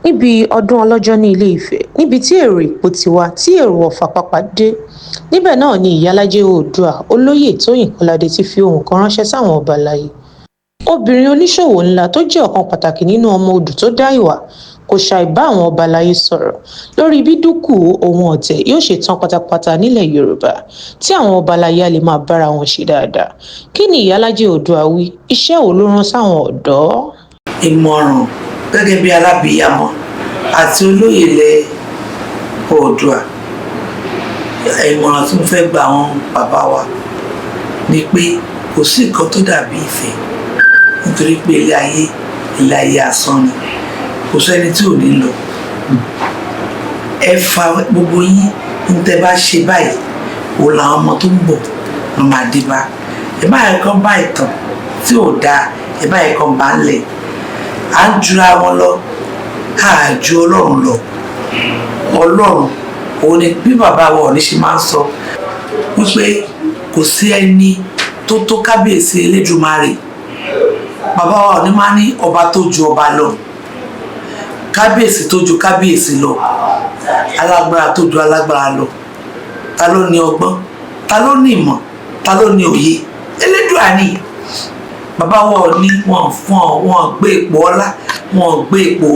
níbi ọdún ọlọ́jọ́ ní ilé Ifẹ̀ níbi tí èrò Ìpò ti wá tí èrò Ọ̀fà pàápàá dé. Níbẹ̀ náà ni ìyálájé oòduà olóyè Tóyìn Kọ́ládé ti fi ohùn kan ránṣẹ́ sáwọn ọba aláyé. Obìnrin oníṣòwò ńlá tó jẹ́ ọ̀kan pàtàkì nínú ọmọ odù tó dá ìwà kò ṣàì bá àwọn ọba aláyé sọ̀rọ̀ lórí bí dúkùú ohun ọ̀tẹ̀ yóò ṣe tán pátápátá nílẹ̀ Yorùbá tí àwọn ọba aláyé á lè máa bára wọn ṣe dáadáa. Kí ni ìyálájé oòduà wí? Iṣẹ́ wo ló rán sáwọn ọ̀dọ́? Ìmọ̀ràn gẹ́gẹ́ bí alábìyamọ àti olóyè ilẹ̀ Oòduà, ìmọ̀ràn tí mo fẹ́ gba àwọn bàbá wa ni pé kò sí nǹkan tó dàbí ìfẹ́, nítorí pé ilé ayé asán ni, kò sẹ́ni tí ò ní lọ. Ẹ fa gbogbo yín ní tẹ́ bá ṣe báyìí òun làwọn ọmọ tó ń bọ̀ ló máa dé bá. Ẹ má yẹ kán bá ìtàn tí ò dáa, ẹ má yẹ kán bá ń lẹ̀. À ń jura wọn lọ, à ju Ọlọ́run lọ. Ọlọ́run òun ni bí bàbá wa Ọọ̀ni ṣe máa ń sọ wípé kò sí ẹni tó tó kábíyèsí Elédùmarè. Bàbá wa Ọọ̀ni máa ní ọba tó ju ọba lọ, kábíyèsí tó ju kábíyèsí lọ, alágbára tó ju alágbára lọ. Ta ló ní ọgbọ́n? Ta ló ní ìmọ̀? Ta ló ní òye? Elédùà ni. Bàbá wa Ọọ̀ni wọn gbé ipò ọlá, wọn gbé ipò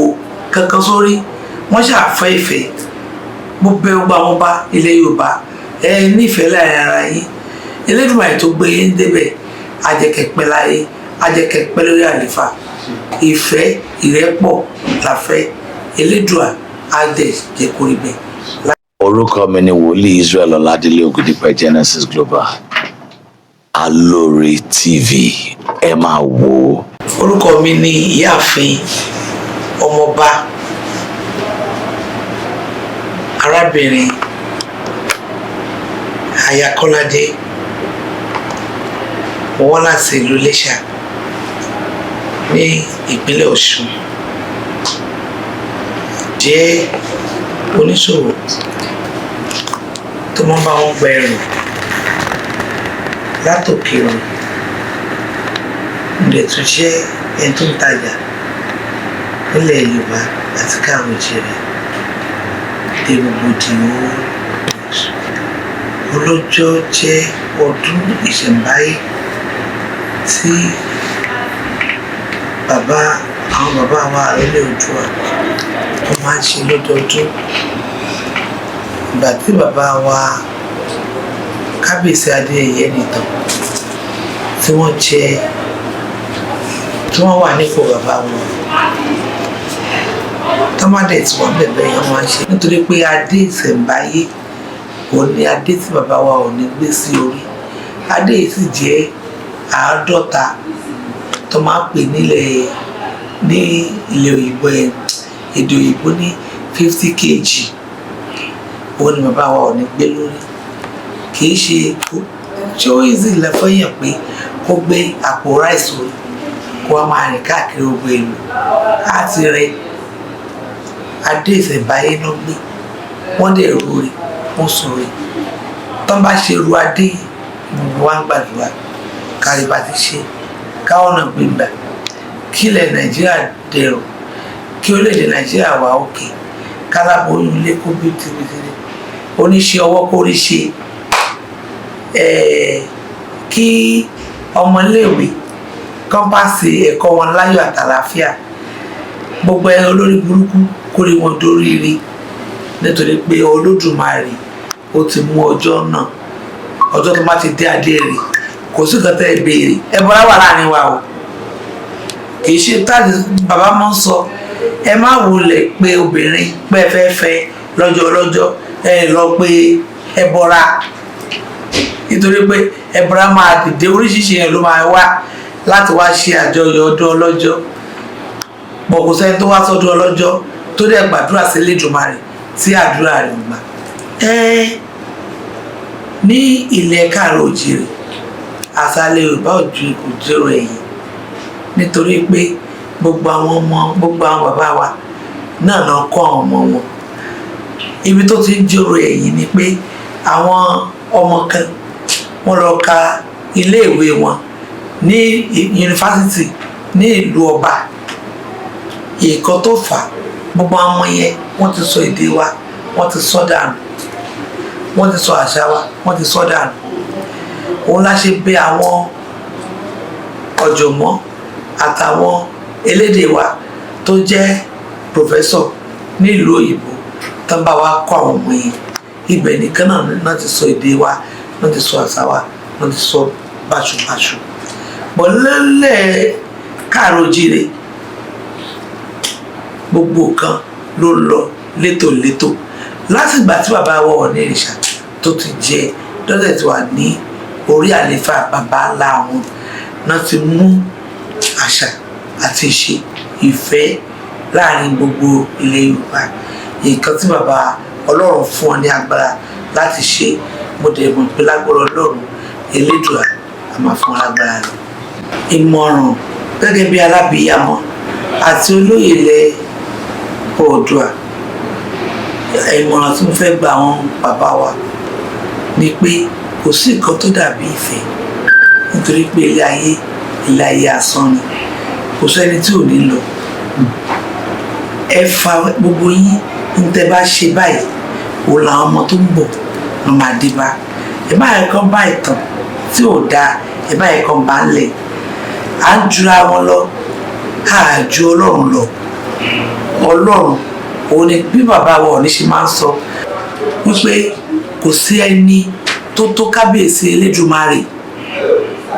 kankan sórí, wọ́n ṣàfẹ́ ìfẹ́. Mo bẹ̀ gbogbo àwọn ọba ilẹ̀ Yorùbá, ẹ nífẹ̀ẹ́ láàrin ara yín. Elédùmarè tó gbé yín débẹ̀ ajẹkẹpẹ láyé, ajẹkẹpẹ lórí àléfà. Ìfẹ́ ìrẹ́pọ̀ la fẹ́. Elédùà á dẹ̀ jẹ́ kó rí bẹ́ẹ̀. Orúkọ mi ni Wòlíì Israel Ọládélé Ògúndípẹ̀ Genesis Global. Alore TV, ẹ máa wò ó. Orúkọ mi ni ìyáàfin ọmọọba arábìnrin Aya Kọ́ládé. Mo wá láti ìlú Iléṣà ní ìpínlẹ̀ Ọ̀ṣun. Jẹ́ oníṣòwò tó máa ń bá wọn gba ẹrù látòkè ọ̀run. Mo lè tún jẹ́ ẹni tó ń tajà nílẹ̀ Yorùbá àti káàrọ̀ ìjẹ̀rẹ̀. Rògbòdìyàn ọlọ́jọ́ jẹ́ ọdún ìṣẹ̀ǹbáyé tí àwọn bàbá wa ilẹ̀ Oòduà tó máa ń ṣe lọ́dọọdún. Ìgbà tí bàbá wa kábíyèsí Adéyẹyè Ẹnìtàn tí wọ́n wà nípò bàbá wọn, tọ́mádé tí wọ́n bẹ̀bẹ̀ yẹn wọ́n ṣe nítorí pé adé ìṣẹ̀ǹbáyé òun ni adé tí bàbá wa Ọọ̀ni gbé sí orí. Adé yìí sì jẹ́ 50 tó máa ń pè ní ilẹ̀ òyìnbó, èdè òyìnbó ní 50 kg. Òun ni bàbá wa Ọọ̀ni gbé lórí. Kì í ṣe ó easy lẹ́fọ́yàn pé kó gbé àpò ráìsì orí kó wá máa rìn káàkiri gbogbo ìlú láti rẹ. Adé ìṣẹ̀ǹbáyé ló gbé, wọ́n dẹ̀ ru rẹ̀, wọ́n sùn rẹ̀. Tán bá ṣe ru adé gbogbo wa ń gbàdúrà kárí bá ti ṣe káwọn náà gbé gbà kí ilẹ̀ Nàìjíríà dẹrùn, kí orílẹ̀-èdè Nàìjíríà wà òkè, kálábóyún ilé kó bí tìrìtìrì, oníṣẹ́ ọwọ́ kó rí ṣe, kí ọmọléèwé kán pàṣẹ ẹ̀kọ́ wọn láyọ̀ àtàlàáfíà. Gbogbo olórí burúkú kó rí wọn dóríire, nítorí pé Olódùmarè ó ti mú ọjọ́ náà. Ọjọ́ tó bá ti dé adé rẹ̀ kò sí nǹkan tẹ́ ẹ béèrè. Ẹbọra wà láàrin wa o, kì í ṣe táàdì bàbá máa ń sọ ẹ má wulẹ̀ pé obìnrin pẹ́ẹ́fẹ́fẹ́ lọ́jọ́ ọlọ́jọ́ ẹ lọ pé ẹbọra, nítorí pé ẹbọra máa dìde, oríṣiríṣi yẹn ló máa wá láti wá ṣe àjọyọ̀ ọdún ọlọ́jọ́. Bọ̀ kò sẹ́ni tó wá sọ́dún ọlọ́jọ́ tó dẹ̀ gbàdúrà sí Elédùmarè tí àdúrà rẹ̀ gbà. Ní ilẹ̀ káàrọ̀ òjìrì, àṣàlẹ̀ Yorùbá ò ju kò jẹ́rọ ẹ̀yìn, nítorí pé gbogbo àwọn bàbá wa náà lọ kọ́ àwọn ọmọ wọn. Ibi tó ti ń jẹ́rọ ẹ̀yìn ni pé àwọn ọmọ kan wọ́n lọ ka iléèwé wọn ní yunifásitì ní ìlú ọba. Ìkan tó fà gbogbo àwọn ọmọ yẹn wọ́n ti sọ èdè wa wọ́n ti sọ dànù, wọ́n ti sọ àṣà wa wọ́n ti sọ dànù. Òun la ṣe bẹ̀ àwọn ọ̀jọ̀gbọ́n àtàwọn elédè wa tó jẹ́ pòfẹ́sọ̀ nílùú òyìnbó tó ń bá wa kọ́ àwọn ọmọ yẹn. Ibẹ̀ nìkan náà ti sọ èdè wa, náà ti sọ àṣà wa, náà ti sọ báṣubàṣu. Bọ̀ lẹ́lẹ̀ káàró jíire gbogbo kan ló lọ létòlétò látìgbà tí bàbá wa Ọ̀ọ̀nìrìṣà tó ti jẹ dọ́tẹ̀ tí wà ní orí àléfà bàbá ńlá wọn náà ti mú àṣà àti ìṣe ìfẹ́ láàrin gbogbo ilẹ̀ Yorùbá. Nǹkan tí bàbá Ọlọ́run fún ọ ní agbára láti ṣe, mo dẹ̀ mọ̀ pé lágbára Ọlọ́run Elédùà a máa fún ọ lágbára rẹ̀. Ìmọ̀ràn gẹ́gẹ́ bí alábìyamọ àti olóyè ilẹ̀ Oòduà, ìmọ̀ràn tí mo fẹ́ gba àwọn bàbá wa ni pé kò sí nǹkan tó dàbí ìfẹ́, nítorí pé ilé ayé asán ni, kò sẹ́ni tí ò ní lọ. Ẹ fa gbogbo yín ní tẹ́ bá ṣe báyìí òun làwọn ọmọ tó ń bọ̀ ló máa dé bá. Ẹ bá yẹ kán bá ìtàn tí ò dáa, ẹ bá yẹ kán bá ń lẹ̀. À ń jura wọn lọ, à ju Ọlọ́run lọ. Ọlọ́run òun ni bí bàbá wa Ọọ̀ni ṣe máa ń sọ wípé kò sí ẹni tó tó kábíyèsí Elédùmarè.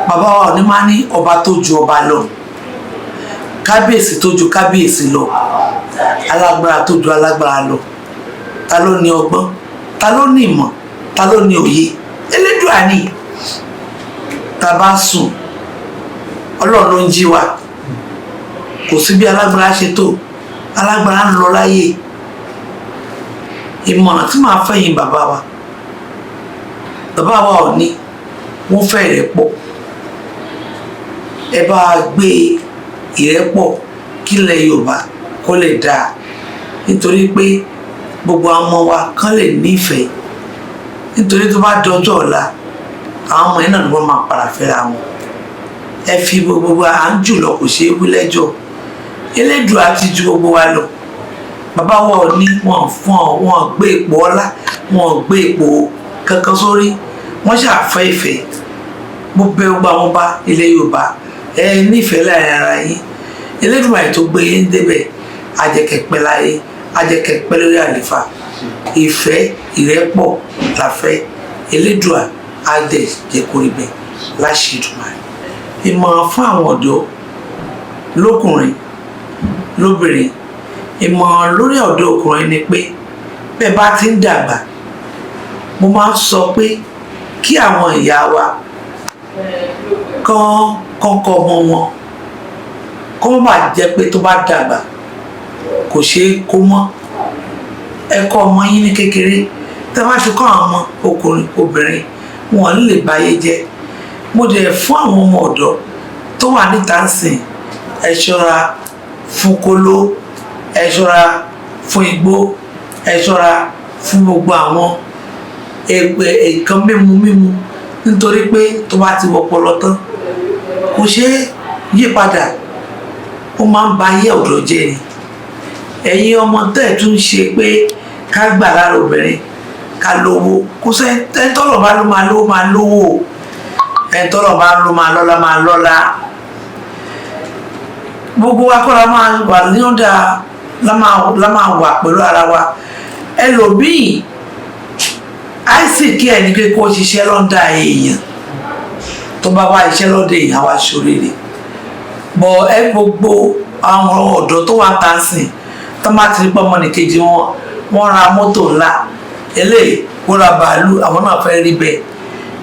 Bàbá wa Ọọ̀ni máa ní ọba tó ju ọba lọ, kábíyèsí tó ju kábíyèsí lọ, alágbára tó ju alágbára lọ. Ta ló ní ọgbọ́n, ta ló ní ìmọ̀, ta ló ní òye? Elédùà ni. Ta bá sùn Ọlọ́run ló ń jí wa. Kò sí bí alágbára ṣe tó, alágbára ń lọ láyé. Ìmọ̀ràn tí màá fẹ̀yìn bàbá wa Ọọ̀ni, wọ́n fẹ́ ìrẹ́pọ̀. Ẹ bá gbé ìrẹ́pọ̀ kílẹ̀ Yorùbá kó lè dáa, nítorí pé gbogbo àwọn ọmọ wa kán lè nífẹ̀ẹ́, nítorí tó bá dọjọ́ ọ̀la àwọn ọmọ yẹn náà ló wọ́n máa padà fẹ́ra wọn. Ẹ fi gbogbo à ń jùlọ kò ṣeé wí lẹ́jọ́. Elédùà ti ju gbogbo wa lọ. Bàbá wa Ọọ̀ni wọn gbé ipò ọlá, wọn gbé ipò kankan sórí, wọ́n ṣàfẹ́ ìfẹ́. Mo bẹ̀ gbogbo àwọn ọba ilẹ̀ Yorùbá, ẹ nífẹ̀ẹ́ láàrin ara yín. Elédùmarè tó gbé yín débẹ̀ ajẹkẹpẹ láyé, ajẹkẹpẹ lórí àléfà. Ìfẹ́ ìrẹ́pọ̀ la fẹ́. Elédùà á dẹ̀ jẹ́ kó rí bẹ́ẹ̀ láṣẹ Èdùmàrè. Ìmọ̀ràn fún àwọn ọ̀dọ́ lókùnrin lóbìnrin, ìmọ̀ràn lórí ọ̀dọ́ ọkùnrin ni pé bẹ́ẹ̀ bá ti ń dàgbà, mo máa ń sọ pé kí àwọn ìyá wa kán kọ́ ọmọ wọn kó má bàa jẹ́ pé tó bá dàgbà kò ṣeé kó mọ́. Ẹ kọ́ ọmọ yín ní kékeré, tẹ́ bá fi kọ́ àwọn ọmọ ọkùnrin obìnrin wọn lè báyé jẹ́. Mo dẹ̀ fún àwọn ọmọ ọ̀dọ́ tó wà níta ń sìn, ẹ ṣọ́ra fún kóló, ẹ ṣọ́ra fún igbó, ẹ ṣọ́ra fún gbogbo àwọn nǹkan mímu, nítorí pé tó bá ti wọpọlọ tán kò ṣeé yí padà, ó máa ń ba ayé ọ̀dọ́ jẹ́ ni. Ẹ̀yin ọmọ tẹ́ tún ṣe pé ká gbà lára obìnrin ká lówó, kò sẹ́ tọ́lọ̀ bá ló máa lówó máa lówó, tọ́lọ̀ bá ló máa lọ́lá máa lọ́lá. Gbogbo wa kọ́ la máa wà ní ọ̀dà la máa wà pẹ̀lú ara wa. Ẹlòmíì àìsíkí ẹni pé kó ṣiṣẹ́ lọ́dà èèyàn, tó bá wá iṣẹ́ lọ́dà èèyàn wá ṣoríire. Bọ̀ ẹ gbogbo àwọn ọ̀dọ́ tó wà ń ta sìn tó má ti rí pé ọmọnìkejì wọ́n ra mọ́tò ńlá, eléyìí wọ́n ra bàálù, àwọn náà fẹ́ rí bẹ́ẹ̀.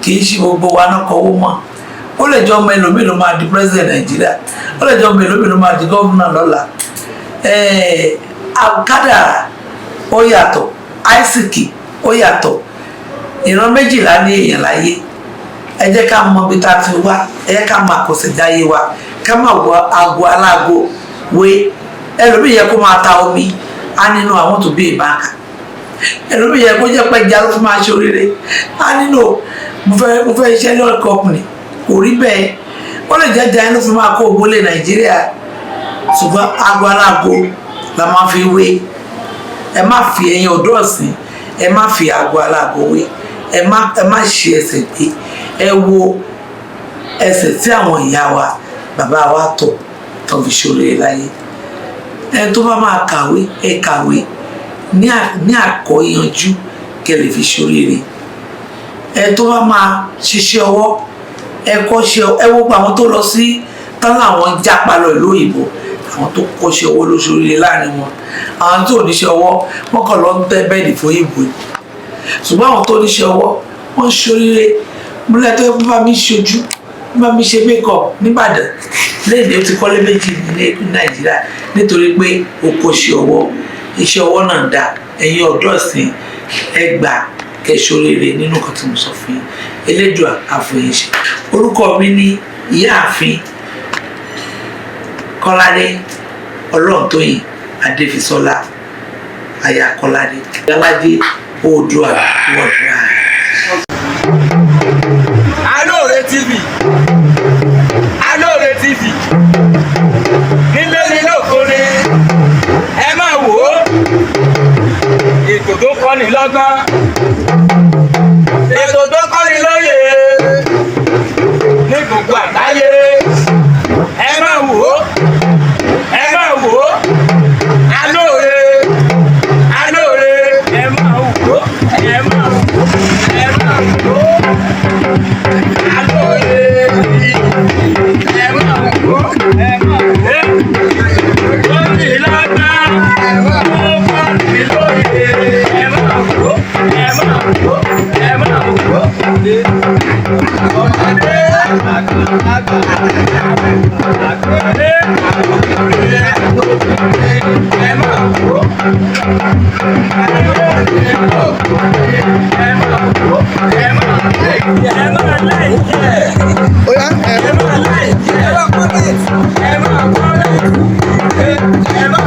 Kì í ṣe gbogbo wa náà kọ́wó mọ́. Ó lè jọ ọmọ ẹlòmíì ló máa di president Nàìjíríà, ó lè jọ ọmọ ẹlòmíì ló máa di gómìnà lọ́la. Kádàrá ó yàtọ̀, àìsíkì ó yàtọ̀. Ìran méjìlá ní èèyàn láyé. Ẹ jẹ́ ká mọ ibi tá a ti wá, ẹ jẹ́ ká mọ àkọsẹ̀jáyé wa, ká má wọ aago aláago wé. Ẹlòmíì yẹ kó máa ta omi, á nínú àwọn tó bí ìbáǹkà. Ẹlòmíì yẹ kó jẹ́ pé ìjà ló fi máa ṣe oríire, á nínú mo fẹ́ iṣẹ́ ní ọ̀kọ́ ọkùnrin. Kò rí bẹ́ẹ̀. Ó lè jẹ́ jẹ́ ló fi máa kó ògbólé Nàìjíríà, ṣùgbọ́n aago aláago la máa fi wé. Ẹ má fi ẹ̀yin ọ̀dọ́ ọ̀sìn, ẹ má fi àgọ́ aláàgọ́ wé, ẹ má ṣe ẹsẹ̀ gbé. Ẹ wo ẹsẹ̀ tí àwọn ìyá wa bàbá wa tọ̀ tó fi ṣoríire láyé. Ẹ tó bá máa kàwé, ẹ kàwé ní àkọ́yanjú kẹ́ lè fi ṣoríire. Ẹ tó bá máa ṣiṣẹ́ ọwọ́, ẹ kọ́ṣẹ́. Ẹ wo pa àwọn tó lọ sí tán láwọn jápa lọ ìlú òyìnbó, àwọn tó kọ́ṣẹ́ ọwọ́ ló ṣoríire láàrin wọn. Àwọn tó níṣẹ́ ọwọ́ wọ́n kàn lọ ń tẹ́ bẹ́ẹ̀dì fún òyìnbó ni. Ṣùgbọ́n àwọn tó níṣẹ́ ọwọ́ wọ́n ṣoríire. Múlẹ̀ tó bá mi ṣojú, bá mi ṣe makeup nìbàdàn lẹ́yìn ó ti kọ́lé méjì ní Nàìjíríà nítorí pé ó kọ́ṣẹ́ ọwọ́. Iṣẹ́ ọwọ́ náà dá. Ẹ̀yin ọ̀dọ́ ọ̀sìn ẹ gbà kẹ́ ṣoríire nínú nǹkan tí mo sọ fún yín. Elédùà á fún yín ṣe. Orúkọ mi ni Ìyáàfin Kọ́ládé Ọlọ́runtóyìn Adéfisọ́lá aya Kọ́ládé Ìyálájé Oòduà worldwide. Alore TV, Alore TV, nílé nílé òkúni, ẹ máa wò ó, ètò tó kọ́ni lọ́gbọ́n, ètò tó kọ́ni lóye, ní gbogbo àgbáyé, ẹ máa wò ó, ẹ máa wò ó, Alore, Alore, ẹ máa wò ó, ẹ máa wò ó, ẹ máa wò ó. Ẹ máa